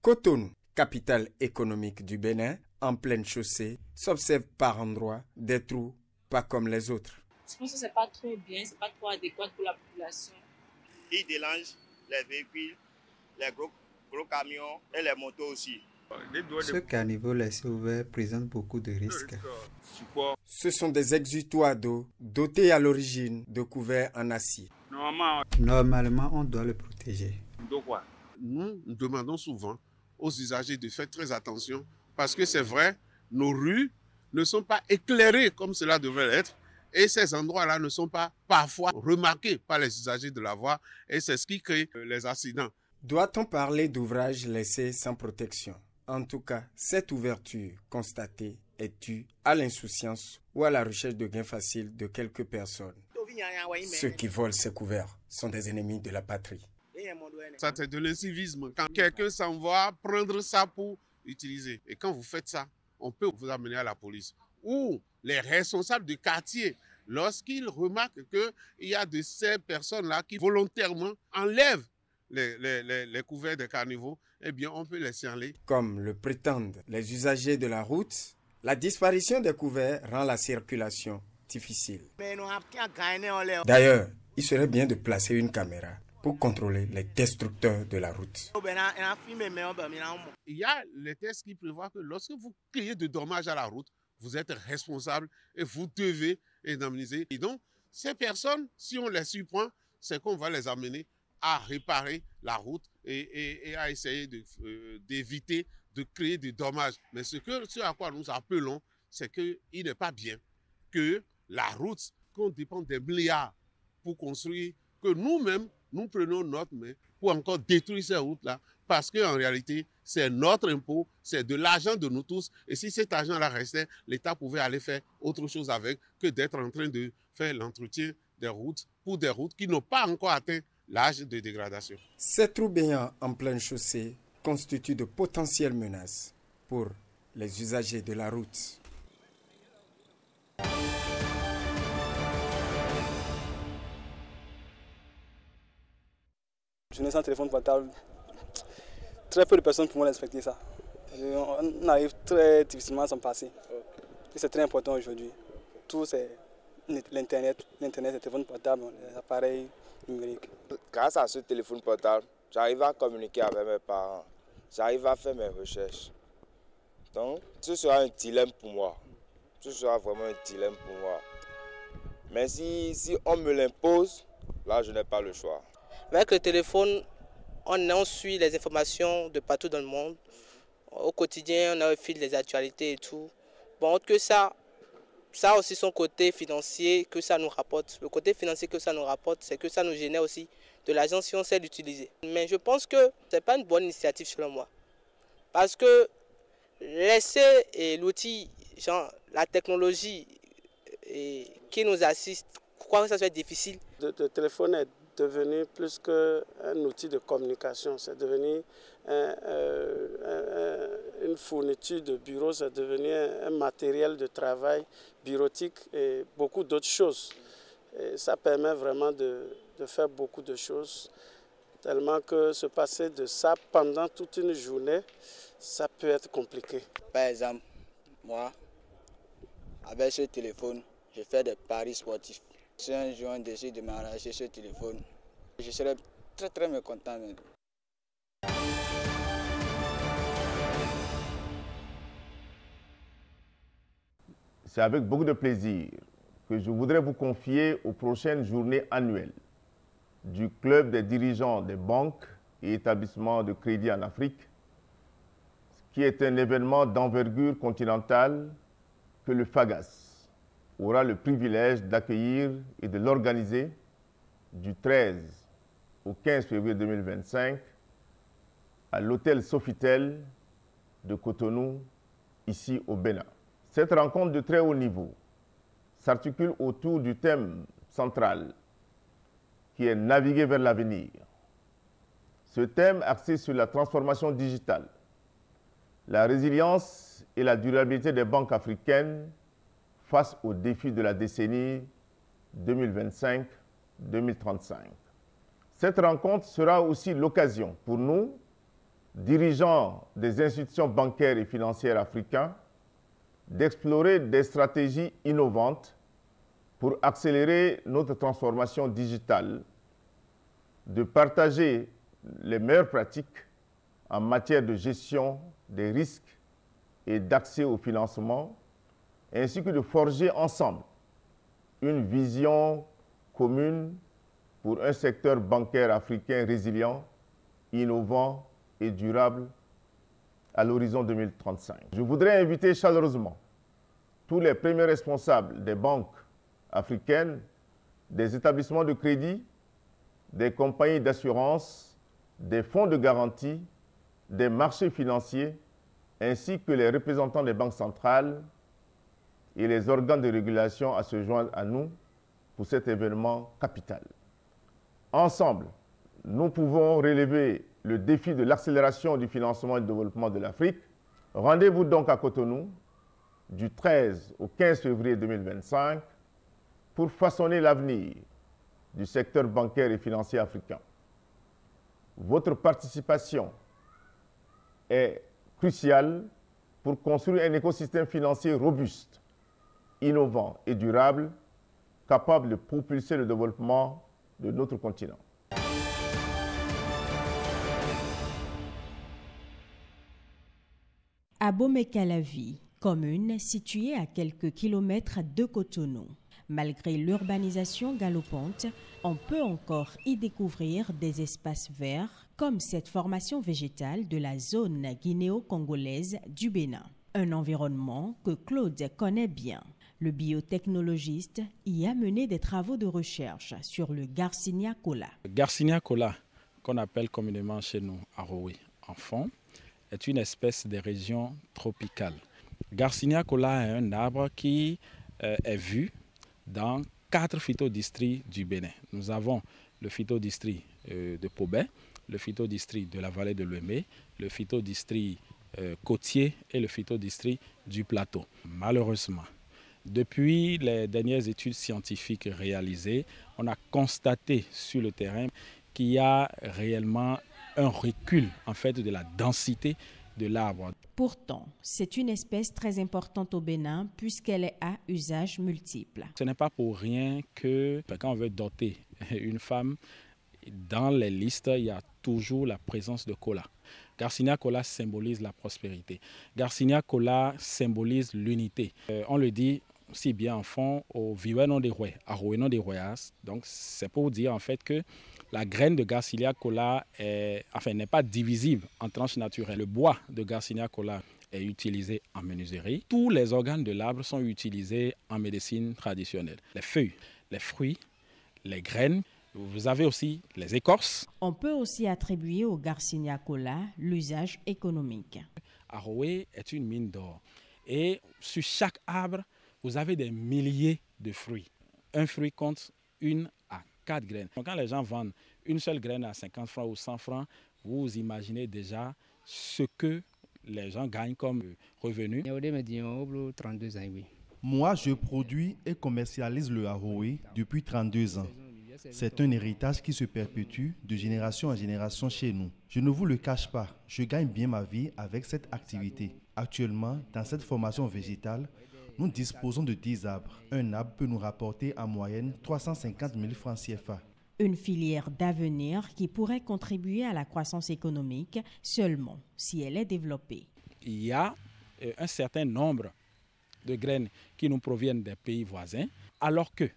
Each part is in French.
Cotonou, capitale économique du Bénin, en pleine chaussée, s'observe par endroits des trous pas comme les autres. Je pense que c'est pas trop bien, c'est pas trop adéquat pour la population. Ils délangent les véhicules, les gros camions et les motos aussi. Ce caniveau laissé ouvert présente beaucoup de risques. Ce sont des exutoires d'eau dotés à l'origine de couverts en acier. Normalement, on doit le protéger. Nous demandons souvent aux usagers de faire très attention parce que c'est vrai, nos rues ne sont pas éclairées comme cela devrait l'être et ces endroits-là ne sont pas parfois remarqués par les usagers de la voie et c'est ce qui crée les accidents. Doit-on parler d'ouvrages laissés sans protection? En tout cas, cette ouverture constatée est due à l'insouciance ou à la recherche de gains faciles de quelques personnes. Ceux qui volent ces couverts sont des ennemis de la patrie. Ça, c'est de l'incivisme. Quand quelqu'un s'en va prendre ça pour utiliser. Et quand vous faites ça, on peut vous amener à la police. Ou les responsables du quartier, lorsqu'ils remarquent qu'il y a de ces personnes-là qui volontairement enlèvent les couverts des carnivaux, eh bien, on peut les signaler. Comme le prétendent les usagers de la route, la disparition des couverts rend la circulation difficile. D'ailleurs, il serait bien de placer une caméra pour contrôler les destructeurs de la route. Il y a les tests qui prévoient que lorsque vous créez de dommages à la route, vous êtes responsable et vous devez indemniser. Et donc, ces personnes, si on les surprend, c'est qu'on va les amener à réparer la route et à essayer d'éviter de créer des dommages. Mais ce à quoi nous appelons, c'est qu'il n'est pas bien que la route, qu'on dépend des milliards pour construire, que nous-mêmes, nous prenons notre main pour encore détruire ces routes-là, parce qu'en réalité, c'est notre impôt, c'est de l'argent de nous tous, et si cet argent-là restait, l'État pouvait aller faire autre chose avec que d'être en train de faire l'entretien des routes pour des routes qui n'ont pas encore atteint l'âge de dégradation. Ces trous béants en pleine chaussée constituent de potentielles menaces pour les usagers de la route. Je n'ai sans téléphone portable. Très peu de personnes pourront respecter ça. On arrive très difficilement à s'en passer. Et c'est très important aujourd'hui. Tout c'est l'Internet, les téléphones portables, les appareils numériques. Grâce à ce téléphone portable, j'arrive à communiquer avec mes parents. J'arrive à faire mes recherches. Donc, ce sera un dilemme pour moi. Ce sera vraiment un dilemme pour moi. Mais si on me l'impose, là, je n'ai pas le choix. Avec le téléphone, on suit les informations de partout dans le monde. Au quotidien, on a au fil des actualités et tout. Bon, que ça a aussi son côté financier que ça nous rapporte. Le côté financier que ça nous rapporte, c'est que ça nous génère aussi de l'argent si on sait l'utiliser. Mais je pense que ce n'est pas une bonne initiative selon moi. Parce que laisser l'outil, genre la technologie qui nous assiste, pourquoi que ça soit difficile? Le téléphone est devenu plus qu'un outil de communication, c'est devenu une fourniture de bureau, c'est devenu un matériel de travail bureautique et beaucoup d'autres choses. Et ça permet vraiment de faire beaucoup de choses, tellement que se passer de ça pendant toute une journée, ça peut être compliqué. Par exemple, moi, avec ce téléphone, je fais des paris sportifs. Si un jour on décide de m'arracher ce téléphone, je serais très très mécontent. C'est avec beaucoup de plaisir que je voudrais vous confier aux prochaines journées annuelles du Club des dirigeants des banques et établissements de crédit en Afrique, qui est un événement d'envergure continentale que le FAGAS aura le privilège d'accueillir et de l'organiser du 13 au 15 février 2025 à l'hôtel Sofitel de Cotonou, ici au Bénin. Cette rencontre de très haut niveau s'articule autour du thème central qui est naviguer vers l'avenir. Ce thème axé sur la transformation digitale, la résilience et la durabilité des banques africaines face aux défis de la décennie 2025-2035. Cette rencontre sera aussi l'occasion pour nous dirigeants des institutions bancaires et financières africains d'explorer des stratégies innovantes pour accélérer notre transformation digitale, de partager les meilleures pratiques en matière de gestion des risques et d'accès au financement, ainsi que de forger ensemble une vision commune pour un secteur bancaire africain résilient, innovant et durable à l'horizon 2035. Je voudrais inviter chaleureusement tous les premiers responsables des banques africaines, des établissements de crédit, des compagnies d'assurance, des fonds de garantie, des marchés financiers, ainsi que les représentants des banques centrales et les organes de régulation à se joindre à nous pour cet événement capital. Ensemble, nous pouvons relever le défi de l'accélération du financement et du développement de l'Afrique. Rendez-vous donc à Cotonou du 13 au 15 février 2025 pour façonner l'avenir du secteur bancaire et financier africain. Votre participation est cruciale pour construire un écosystème financier robuste, innovant et durable, capable de propulser le développement de notre continent. Abomey-Calavi, commune située à quelques kilomètres de Cotonou. Malgré l'urbanisation galopante, on peut encore y découvrir des espaces verts comme cette formation végétale de la zone guinéo-congolaise du Bénin. Un environnement que Claude connaît bien. Le biotechnologiste y a mené des travaux de recherche sur le Garcinia cola. Garcinia cola, qu'on appelle communément chez nous Arowe en fond, est une espèce des régions tropicales. Garcinia cola est un arbre qui est vu dans 4 phytodistricts du Bénin. Nous avons le phytodistrict de Pobé, le phytodistrict de la vallée de l'Ouémé, le phytodistrict côtier et le phytodistrict du plateau. Malheureusement, depuis les dernières études scientifiques réalisées, on a constaté sur le terrain qu'il y a réellement un recul en fait de la densité de l'arbre. Pourtant, c'est une espèce très importante au Bénin puisqu'elle est à usage multiple. Ce n'est pas pour rien que quand on veut doter une femme, dans les listes, il y a toujours la présence de cola. Garcinia cola symbolise la prospérité. Garcinia cola symbolise l'unité. On le dit si bien en fond au Viwenon des Rois, à Rowenon des Royas. Donc c'est pour dire en fait que la graine de Garcinia cola n'est pas divisible en tranches naturelles. Le bois de Garcinia cola est utilisé en menuiserie. Tous les organes de l'arbre sont utilisés en médecine traditionnelle. Les feuilles, les fruits, les graines. Vous avez aussi les écorces. On peut aussi attribuer au Garcinia cola l'usage économique. Arowe est une mine d'or. Et sur chaque arbre, vous avez des milliers de fruits. Un fruit compte 1 à 4 graines. Donc quand les gens vendent une seule graine à 50 francs ou 100 francs, vous imaginez déjà ce que les gens gagnent comme revenu. 32 ans, oui. Moi, je produis et commercialise le Arowe depuis 32 ans. C'est un héritage qui se perpétue de génération en génération chez nous. Je ne vous le cache pas, je gagne bien ma vie avec cette activité. Actuellement, dans cette formation végétale, nous disposons de 10 arbres. Un arbre peut nous rapporter en moyenne 350 000 francs CFA. Une filière d'avenir qui pourrait contribuer à la croissance économique seulement si elle est développée. Il y a un certain nombre de graines qui nous proviennent des pays voisins, alors que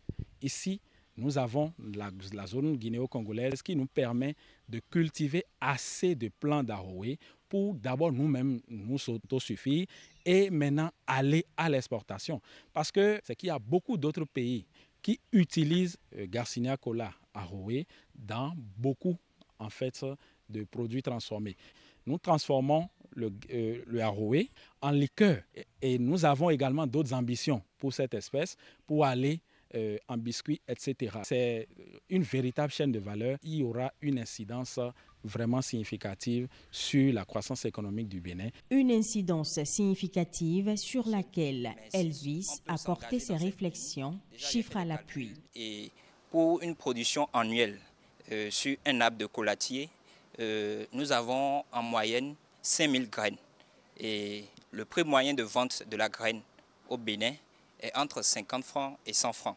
ici, nous avons la zone guinéo-congolaise qui nous permet de cultiver assez de plants d'Arowe pour d'abord nous-mêmes nous autosuffire et maintenant aller à l'exportation. Parce que c'est qu'il y a beaucoup d'autres pays qui utilisent Garcinia cola Arowe dans beaucoup en fait, de produits transformés. Nous transformons le Arowe en liqueur et nous avons également d'autres ambitions pour cette espèce pour aller en biscuits, etc. C'est une véritable chaîne de valeur. Il y aura une incidence vraiment significative sur la croissance économique du Bénin. Une incidence significative sur laquelle Elvis a porté ses réflexions, chiffres à l'appui. Et pour une production annuelle sur un arbre de collatier, nous avons en moyenne 5000 graines. Et le prix moyen de vente de la graine au Bénin est entre 50 francs et 100 francs.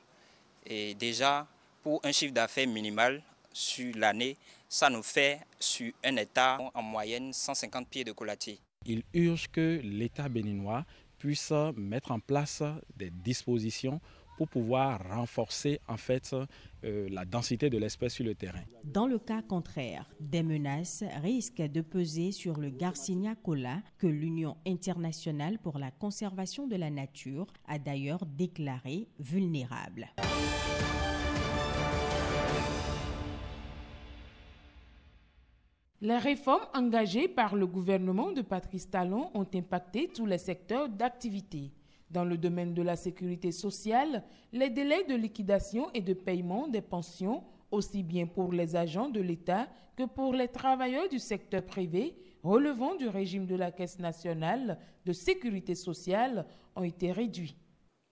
Et déjà, pour un chiffre d'affaires minimal sur l'année, ça nous fait sur un hectare en moyenne 150 pieds de coulatier. Il urge que l'État béninois puisse mettre en place des dispositions pour pouvoir renforcer en fait la densité de l'espèce sur le terrain. Dans le cas contraire, des menaces risquent de peser sur le Garcinia cola que l'Union internationale pour la conservation de la nature a d'ailleurs déclaré vulnérable. Les réformes engagées par le gouvernement de Patrice Talon ont impacté tous les secteurs d'activité. Dans le domaine de la sécurité sociale, les délais de liquidation et de paiement des pensions, aussi bien pour les agents de l'État que pour les travailleurs du secteur privé relevant du régime de la Caisse nationale de sécurité sociale, ont été réduits.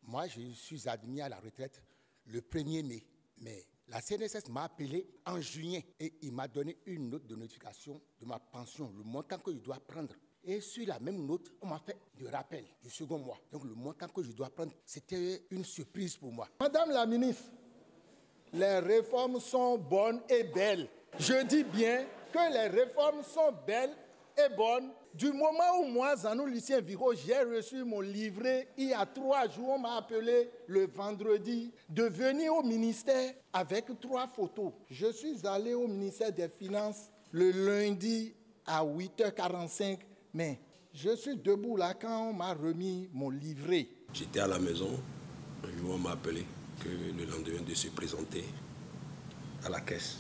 Moi, je suis admis à la retraite le 1er mai, mais la CNSS m'a appelé en juillet et il m'a donné une note de notification de ma pension, le montant que je dois prendre. Et sur la même note, on m'a fait le rappel du second mois. Donc le montant que je dois prendre, c'était une surprise pour moi. Madame la ministre, les réformes sont bonnes et belles. Je dis bien que les réformes sont belles et bonnes. Du moment où moi, Zanou Lucien Viro, j'ai reçu mon livret, il y a 3 jours, on m'a appelé le vendredi de venir au ministère avec 3 photos. Je suis allé au ministère des Finances le lundi à 8h45, mais je suis debout là quand on m'a remis mon livret. J'étais à la maison, un jour on m'a appelé que le lendemain de se présenter à la caisse.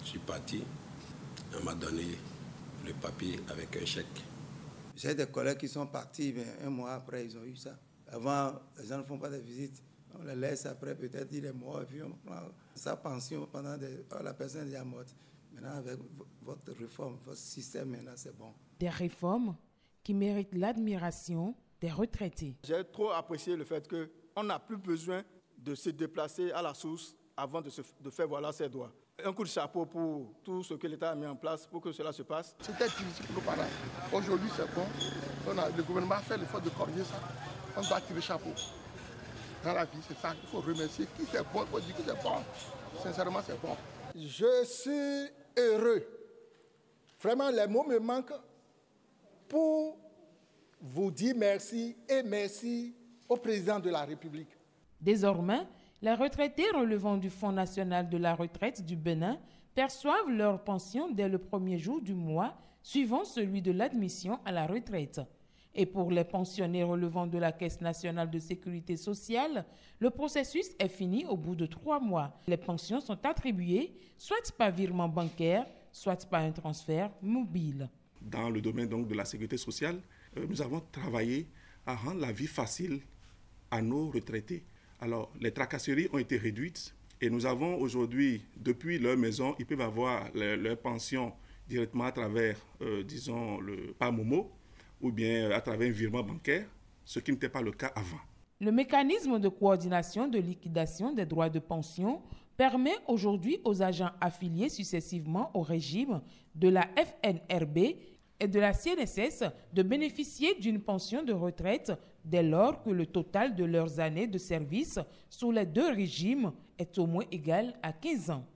Je suis parti, on m'a donné le papier avec un chèque. J'ai des collègues qui sont partis, mais un mois après, ils ont eu ça. Avant, les gens ne font pas de visites. On les laisse après, peut-être il est mort, et puis on prend sa pension pendant la personne est déjà morte. Maintenant, avec votre réforme, votre système, maintenant, c'est bon. Des réformes qui méritent l'admiration des retraités. J'ai trop apprécié le fait qu'on n'a plus besoin de se déplacer à la source avant de faire valoir ses droits. Un coup de chapeau pour tout ce que l'État a mis en place pour que cela se passe. C'était difficile pour nos parents. Aujourd'hui, c'est bon. Le gouvernement a fait l'effort de corriger ça. On doit tirer chapeau. Dans la vie, c'est ça qu'il faut remercier. Qui c'est bon, il faut dire que c'est bon. Sincèrement, c'est bon. Je suis heureux. Vraiment, les mots me manquent pour vous dire merci et merci au président de la République. Désormais, les retraités relevant du Fonds national de la retraite du Bénin perçoivent leur pension dès le premier jour du mois, suivant celui de l'admission à la retraite. Et pour les pensionnés relevant de la Caisse nationale de sécurité sociale, le processus est fini au bout de 3 mois. Les pensions sont attribuées soit par virement bancaire, soit par un transfert mobile. Dans le domaine donc de la sécurité sociale, nous avons travaillé à rendre la vie facile à nos retraités. Alors, les tracasseries ont été réduites et nous avons aujourd'hui, depuis leur maison, ils peuvent avoir leur pension directement à travers, disons, le PAMOMO ou bien à travers un virement bancaire, ce qui n'était pas le cas avant. Le mécanisme de coordination de liquidation des droits de pension permet aujourd'hui aux agents affiliés successivement au régime de la FNRB et de la CNSS de bénéficier d'une pension de retraite dès lors que le total de leurs années de service sous les 2 régimes est au moins égal à 15 ans.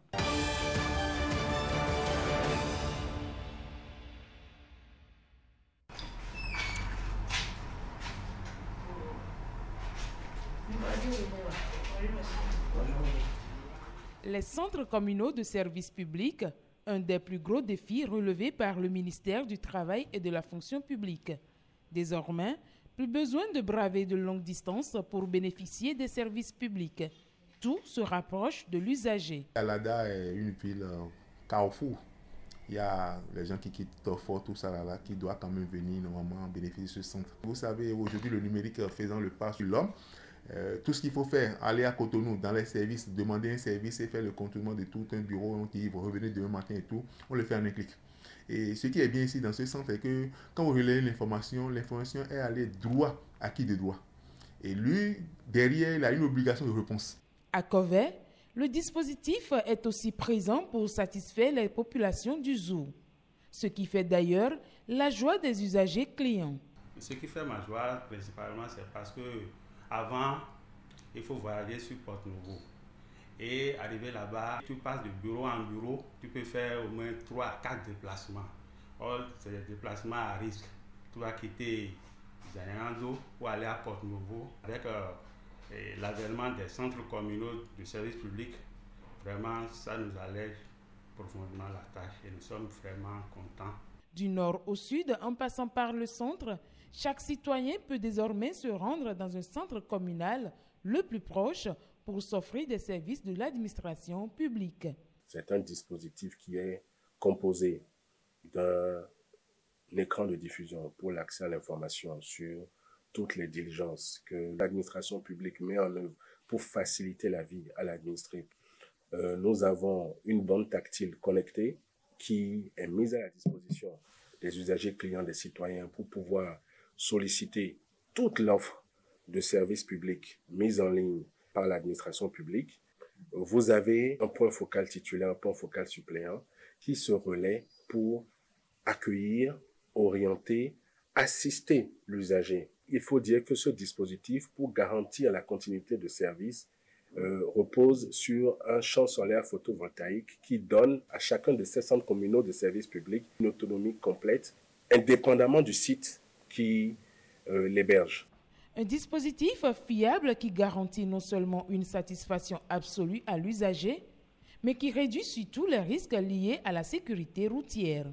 Les centres communaux de services publics, un des plus gros défis relevés par le ministère du Travail et de la Fonction publique. Désormais, plus besoin de braver de longues distances pour bénéficier des services publics. Tout se rapproche de l'usager. Alada est une ville carrefour. Il y a les gens qui quittent Torfort, tout ça là, qui doivent quand même venir normalement bénéficier de ce centre. Vous savez, aujourd'hui, le numérique faisant le pas sur l'homme, tout ce qu'il faut faire, aller à Cotonou dans les services, demander un service et faire le contournement de tout un bureau qui va revenir demain matin et tout, on le fait en un clic. Et ce qui est bien ici dans ce centre est que quand vous relayez l'information est allée droit à qui de droit. Et lui, derrière, il a une obligation de réponse. À Covey, Le dispositif est aussi présent pour satisfaire les populations du zoo, ce qui fait d'ailleurs la joie des usagers clients. Ce qui fait ma joie principalement, c'est parce que avant, il faut voyager sur Porte-Nouveau. Et arriver là-bas, tu passes de bureau en bureau, tu peux faire au moins 3 à 4 déplacements. Or, c'est des déplacements à risque. Tu vas quitter Zayando pour aller à Porte-Nouveau. Avec l'avènement des centres communaux de services publics, vraiment, ça nous allège profondément la tâche et nous sommes vraiment contents. Du nord au sud, en passant par le centre, chaque citoyen peut désormais se rendre dans un centre communal le plus proche pour s'offrir des services de l'administration publique. C'est un dispositif qui est composé d'un écran de diffusion pour l'accès à l'information sur toutes les diligences que l'administration publique met en œuvre pour faciliter la vie à l'administré. Nous avons une bande tactile connectée qui est mise à la disposition des usagers clients, des citoyens pour pouvoir solliciter toute l'offre de services publics mise en ligne par l'administration publique. Vous avez un point focal titulaire, un point focal suppléant qui se relaie pour accueillir, orienter, assister l'usager. Il faut dire que ce dispositif, pour garantir la continuité de service, repose sur un champ solaire photovoltaïque qui donne à chacun de ces centres communaux de services publics une autonomie complète, indépendamment du site qui l'héberge. Un dispositif fiable qui garantit non seulement une satisfaction absolue à l'usager, mais qui réduit surtout les risques liés à la sécurité routière.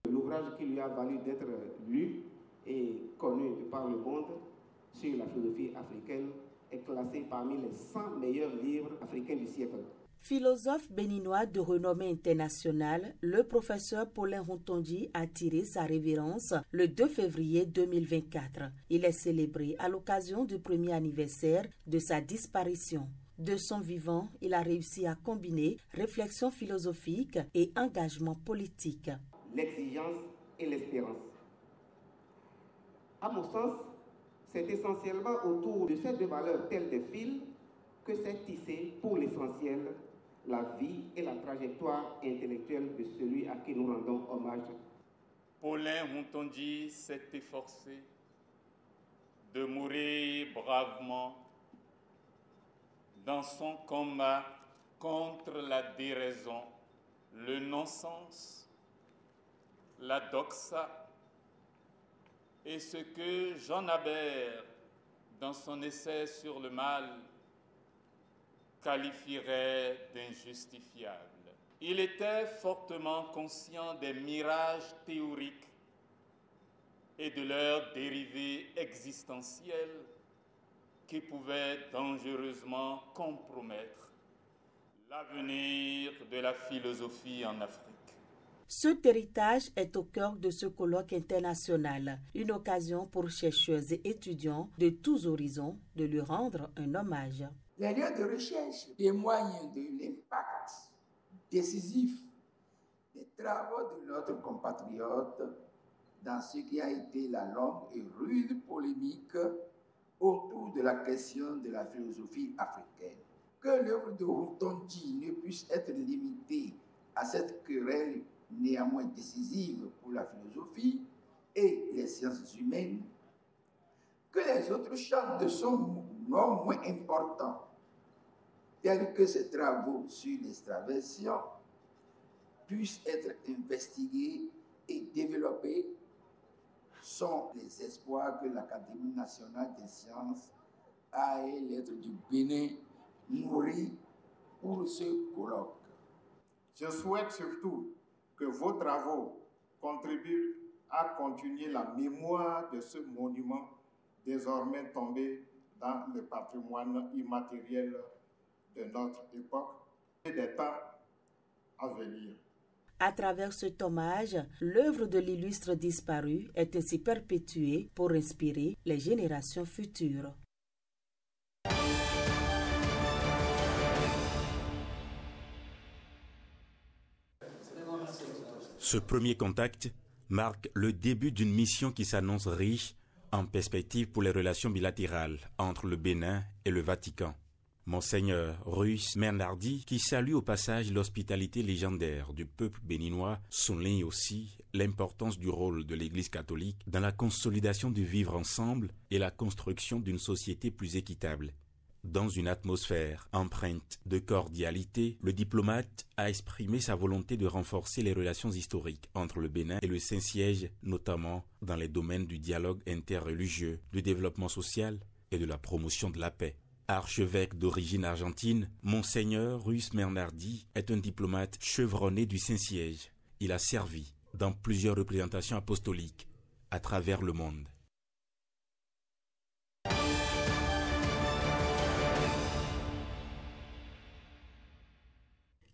L'ouvrage qui lui a valu d'être lu et connu par le monde sur la philosophie africaine est classé parmi les 100 meilleurs livres africains du siècle. Philosophe béninois de renommée internationale, le professeur Paulin Rontondi a tiré sa révérence le 2 février 2024. Il est célébré à l'occasion du premier anniversaire de sa disparition. De son vivant, il a réussi à combiner réflexion philosophique et engagement politique. L'exigence et l'espérance. À mon sens, c'est essentiellement autour de ces deux valeurs telles des fils que s'est tissé pour l'essentiel la vie et la trajectoire intellectuelle de celui à qui nous rendons hommage. Paulin Rontondi s'est efforcé de mourir bravement dans son combat contre la déraison, le non-sens, la doxa et ce que Jean Habert, dans son essai sur le mal, qualifierait d'injustifiable. Il était fortement conscient des mirages théoriques et de leurs dérivés existentiels qui pouvaient dangereusement compromettre l'avenir de la philosophie en Afrique. Cet héritage est au cœur de ce colloque international, une occasion pour chercheurs et étudiants de tous horizons de lui rendre un hommage. Les lieux de recherche témoignent de l'impact décisif des travaux de notre compatriote dans ce qui a été la longue et rude polémique autour de la question de la philosophie africaine. Que l'œuvre de Rontondi ne puisse être limitée à cette querelle néanmoins décisive pour la philosophie et les sciences humaines, que les autres champs de son non moins importants, tels que ses travaux sur l'extraversion, puissent être investigués et développés, sont les espoirs que l'Académie nationale des sciences a et l'être du Bénin nourri pour ce colloque. Je souhaite surtout que vos travaux contribuent à continuer la mémoire de ce monument désormais tombé dans le patrimoine immatériel de notre époque et des temps à venir. À travers cet hommage, l'œuvre de l'illustre disparu est ainsi perpétuée pour inspirer les générations futures. Ce premier contact marque le début d'une mission qui s'annonce riche en perspective pour les relations bilatérales entre le Bénin et le Vatican. Monseigneur Ruiz Bernardi, qui salue au passage l'hospitalité légendaire du peuple béninois, souligne aussi l'importance du rôle de l'Église catholique dans la consolidation du vivre ensemble et la construction d'une société plus équitable. Dans une atmosphère empreinte de cordialité, le diplomate a exprimé sa volonté de renforcer les relations historiques entre le Bénin et le Saint-Siège, notamment dans les domaines du dialogue interreligieux, du développement social et de la promotion de la paix. Archevêque d'origine argentine, Monseigneur Ruiz Bernardi est un diplomate chevronné du Saint-Siège. Il a servi dans plusieurs représentations apostoliques à travers le monde.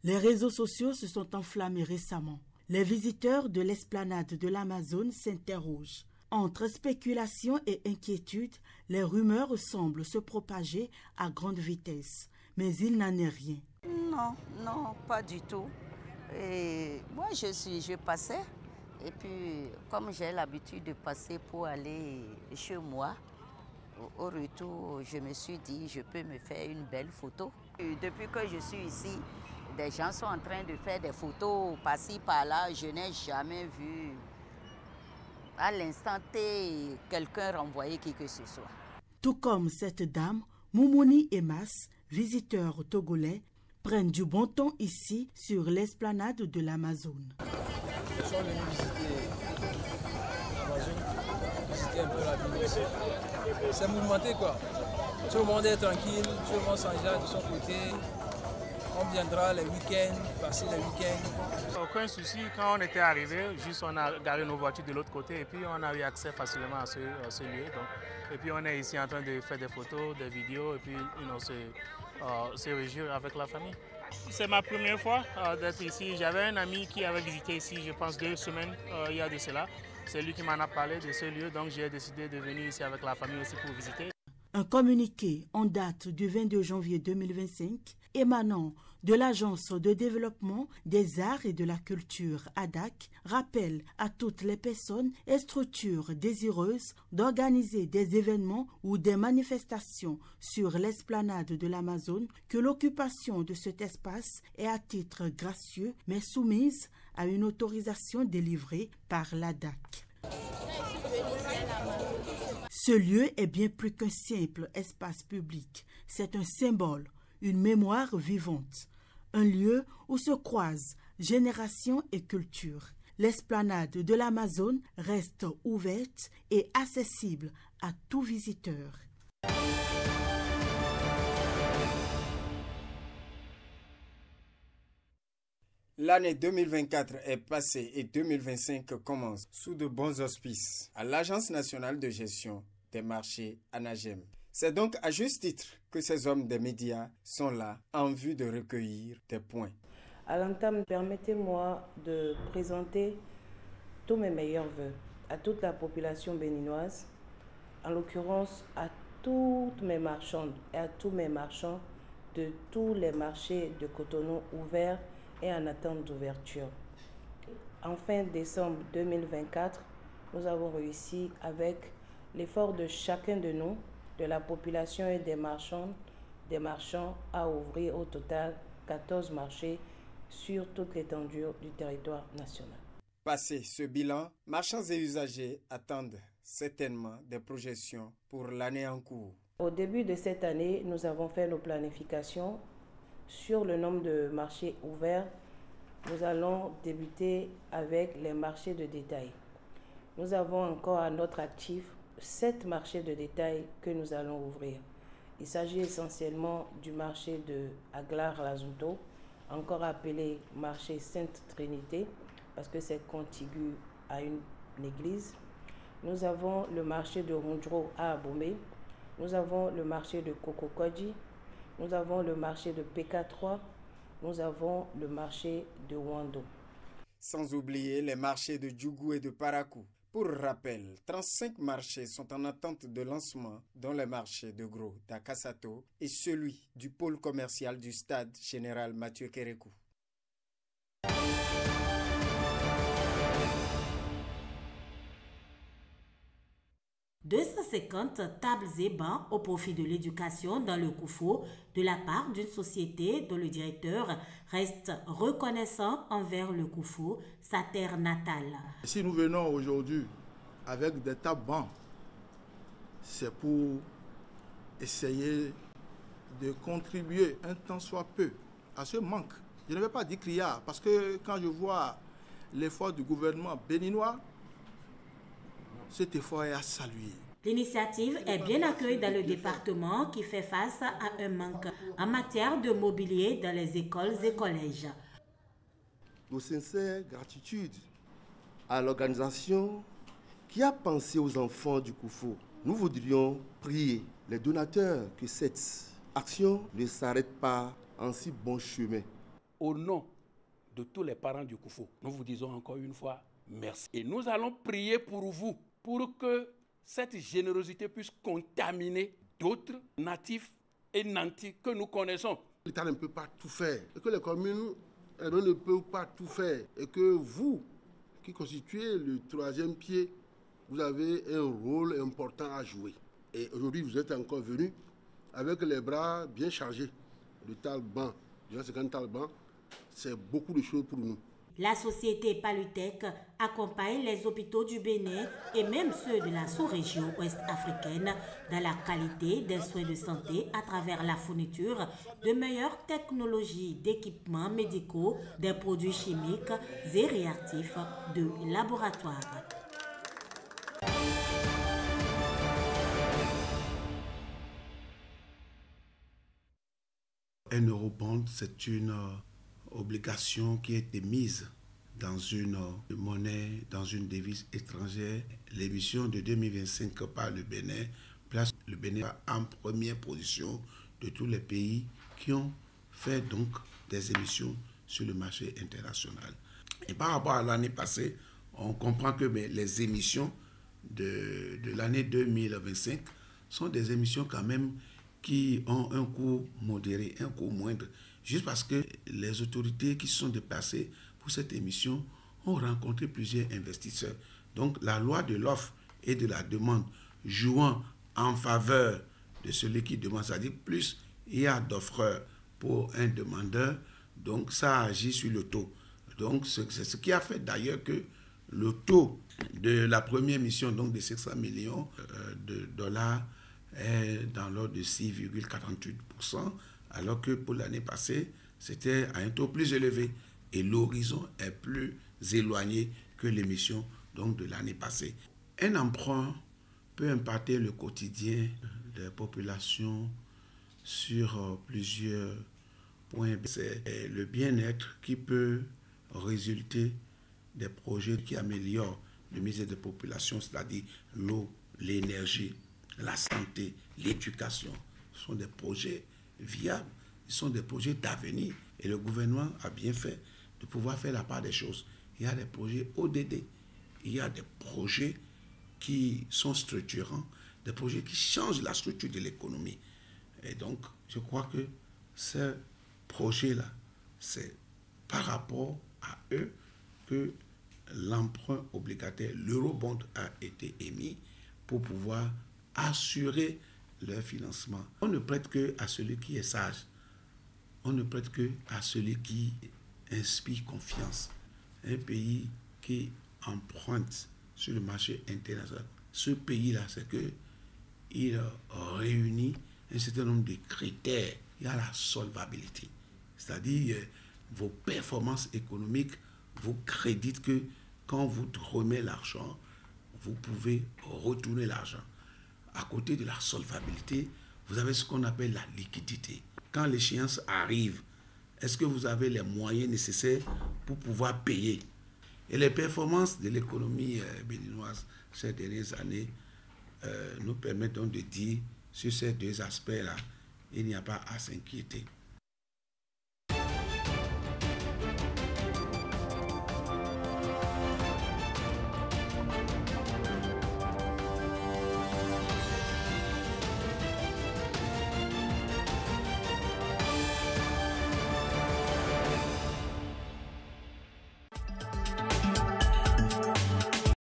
Les réseaux sociaux se sont enflammés récemment. Les visiteurs de l'esplanade de l'Amazone s'interrogent. Entre spéculation et inquiétude, les rumeurs semblent se propager à grande vitesse. Mais il n'en est rien. Non, pas du tout. Et moi, je passais. Et puis, comme j'ai l'habitude de passer pour aller chez moi, au retour, je me suis dit, je peux me faire une belle photo. Et depuis que je suis ici, des gens sont en train de faire des photos par-ci, par-là. Je n'ai jamais vu à l'instant T quelqu'un renvoyer qui que ce soit. Tout comme cette dame, Moumouni Emas, visiteur togolais, prennent du bon temps ici sur l'esplanade de l'Amazone. Ils sont venus visiter l'Amazone, visiter un peu la ville. C'est mouvementé quoi. Tout le monde est tranquille, tout le monde s'engage de son côté. On viendra les week-ends, passer les week-ends. Aucun souci, quand on était arrivé, juste on a garé nos voitures de l'autre côté et puis on a eu accès facilement à ce lieu. Donc, et puis on est ici en train de faire des photos, des vidéos et puis se réjouir avec la famille. C'est ma première fois d'être ici. J'avais un ami qui avait visité ici, je pense 2 semaines il y a de cela. C'est lui qui m'en a parlé de ce lieu, donc j'ai décidé de venir ici avec la famille aussi pour visiter. Un communiqué en date du 22 janvier 2025 émanant de l'Agence de développement des arts et de la culture ADAC rappelle à toutes les personnes et structures désireuses d'organiser des événements ou des manifestations sur l'esplanade de l'Amazone que l'occupation de cet espace est à titre gracieux mais soumise à une autorisation délivrée par l'ADAC. Ce lieu est bien plus qu'un simple espace public. C'est un symbole, une mémoire vivante. Un lieu où se croisent génération et culture. L'esplanade de l'Amazone reste ouverte et accessible à tout visiteur. L'année 2024 est passée et 2025 commence sous de bons auspices à l'Agence nationale de gestion des marchés ANAGEM. C'est donc à juste titre que ces hommes des médias sont là en vue de recueillir des points. À l'entame, permettez-moi de présenter tous mes meilleurs vœux à toute la population béninoise, en l'occurrence à toutes mes marchandes et à tous mes marchands de tous les marchés de Cotonou ouverts et en attente d'ouverture. En fin décembre 2024, nous avons réussi avec l'effort de chacun de nous, de la population et des marchands, à ouvrir au total 14 marchés sur toute l'étendue du territoire national. Passé ce bilan, marchands et usagers attendent certainement des projections pour l'année en cours. Au début de cette année, nous avons fait nos planifications sur le nombre de marchés ouverts. Nous allons débuter avec les marchés de détail. Nous avons encore à notre actif 7 marchés de détail que nous allons ouvrir. Il s'agit essentiellement du marché de Aglar-Lazuto, encore appelé marché Sainte-Trinité, parce que c'est contigu à une église. Nous avons le marché de Rundro à Abomey. Nous avons le marché de Kokokodji. Nous avons le marché de PK3. Nous avons le marché de Wando. Sans oublier les marchés de Djougou et de Parakou. Pour rappel, 35 marchés sont en attente de lancement, dont les marchés de Gros d'Akasato et celui du pôle commercial du stade général Mathieu Kérékou. 250 tables et bancs au profit de l'éducation dans le Koufo de la part d'une société dont le directeur reste reconnaissant envers le Koufo, sa terre natale. Si nous venons aujourd'hui avec des tables bancs, c'est pour essayer de contribuer un tant soit peu à ce manque. Je ne vais pas dire criard, parce que quand je vois l'effort du gouvernement béninois, cet effort est à saluer. L'initiative est bien accueillie dans le département qui fait face à un manque en matière de mobilier dans les écoles et collèges. Nos sincères gratitudes à l'organisation qui a pensé aux enfants du Koufo. Nous voudrions prier les donateurs que cette action ne s'arrête pas en si bon chemin. Au nom de tous les parents du Koufo, nous vous disons encore une fois merci. Et nous allons prier pour vous, pour que cette générosité puisse contaminer d'autres natifs et nantis que nous connaissons. L'État ne peut pas tout faire, et que les communes ne peuvent pas tout faire, et que vous, qui constituez le troisième pied, vous avez un rôle important à jouer. Et aujourd'hui, vous êtes encore venus avec les bras bien chargés. Le Talban, déjà 50 Talban, c'est beaucoup de choses pour nous. La société Palutech accompagne les hôpitaux du Bénin et même ceux de la sous-région ouest-africaine dans la qualité des soins de santé à travers la fourniture de meilleures technologies d'équipements médicaux, des produits chimiques et réactifs de laboratoire. Un eurobond, c'est une obligation qui a été mise dans une monnaie, dans une devise étrangère. L'émission de 2025 par le Bénin place le Bénin en première position de tous les pays qui ont fait donc des émissions sur le marché international. Et par rapport à l'année passée, on comprend que les émissions de l'année 2025 sont des émissions quand même qui ont un coût modéré, un coût moindre, juste parce que les autorités qui se sont déplacées pour cette émission ont rencontré plusieurs investisseurs. Donc la loi de l'offre et de la demande jouant en faveur de celui qui demande, c'est-à-dire plus il y a d'offreurs pour un demandeur, donc ça agit sur le taux. Donc c'est ce qui a fait d'ailleurs que le taux de la première mission, donc de 600 millions de dollars, est dans l'ordre de 6,48%, alors que pour l'année passée, c'était à un taux plus élevé. Et l'horizon est plus éloigné que l'émission donc de l'année passée. Un emprunt peut impacter le quotidien des populations sur plusieurs points. C'est le bien-être qui peut résulter des projets qui améliorent le misère des populations, c'est-à-dire l'eau, l'énergie, la santé, l'éducation. Ce sont des projets viables, ce sont des projets d'avenir. Et le gouvernement a bien fait de pouvoir faire la part des choses. Il y a des projets ODD, il y a des projets qui sont structurants, des projets qui changent la structure de l'économie. Et donc, je crois que ce projet-là, c'est par rapport à eux que l'emprunt obligataire, l'eurobond, a été émis pour pouvoir assurer leur financement. On ne prête que à celui qui est sage. On ne prête que à celui qui inspire confiance. Un pays qui emprunte sur le marché international, ce pays-là, c'est qu'il réunit un certain nombre de critères. Il y a la solvabilité, c'est-à-dire vos performances économiques vous créditent que quand vous remettez l'argent, vous pouvez retourner l'argent. À côté de la solvabilité, vous avez ce qu'on appelle la liquidité. Quand l'échéance arrive, est-ce que vous avez les moyens nécessaires pour pouvoir payer? Et les performances de l'économie béninoise ces dernières années nous permettent donc de dire, sur ces deux aspects-là, il n'y a pas à s'inquiéter.